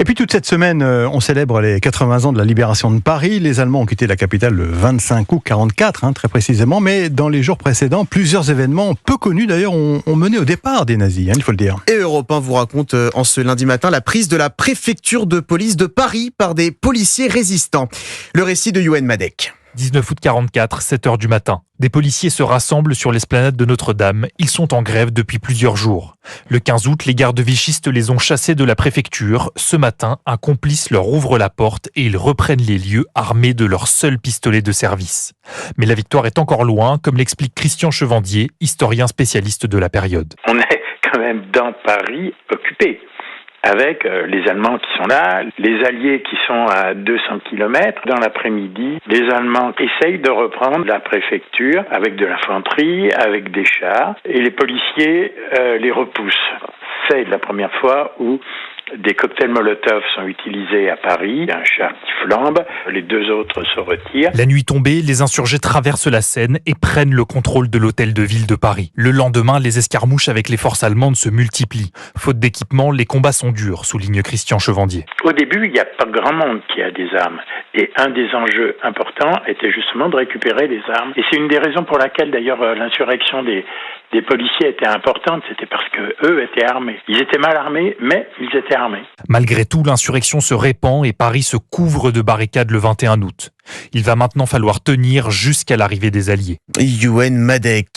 Et puis toute cette semaine, on célèbre les 80 ans de la libération de Paris. Les Allemands ont quitté la capitale le 25 août 1944, très précisément. Mais dans les jours précédents, plusieurs événements peu connus d'ailleurs ont mené au départ des nazis, il faut le dire. Et Europe 1 vous raconte en ce lundi matin la prise de la préfecture de police de Paris par des policiers résistants. Le récit de Youhen Madec. 19 août 44, 7h du matin. Des policiers se rassemblent sur l'esplanade de Notre-Dame. Ils sont en grève depuis plusieurs jours. Le 15 août, les gardes vichistes les ont chassés de la préfecture. Ce matin, un complice leur ouvre la porte et ils reprennent les lieux armés de leur seul pistolet de service. Mais la victoire est encore loin, comme l'explique Christian Chevandier, historien spécialiste de la période. On est quand même dans Paris occupé, avec les Allemands qui sont là, les Alliés qui sont à 200 km. Dans l'après-midi, les Allemands essayent de reprendre la préfecture avec de l'infanterie, avec des chars, et les policiers les repoussent. C'est la première fois où des cocktails Molotov sont utilisés à Paris, un char qui flambe, les deux autres se retirent. La nuit tombée, les insurgés traversent la Seine et prennent le contrôle de l'hôtel de ville de Paris. Le lendemain, les escarmouches avec les forces allemandes se multiplient. Faute d'équipement, les combats sont durs, souligne Christian Chevandier. Au début, il n'y a pas grand monde qui a des armes. Et un des enjeux importants était justement de récupérer les armes. Et c'est une des raisons pour laquelle d'ailleurs l'insurrection des policiers était importante, c'était parce que eux étaient armés. Ils étaient mal armés, mais ils étaient armés. Malgré tout, l'insurrection se répand et Paris se couvre de barricades le 21 août. Il va maintenant falloir tenir jusqu'à l'arrivée des Alliés. Youhen Madec.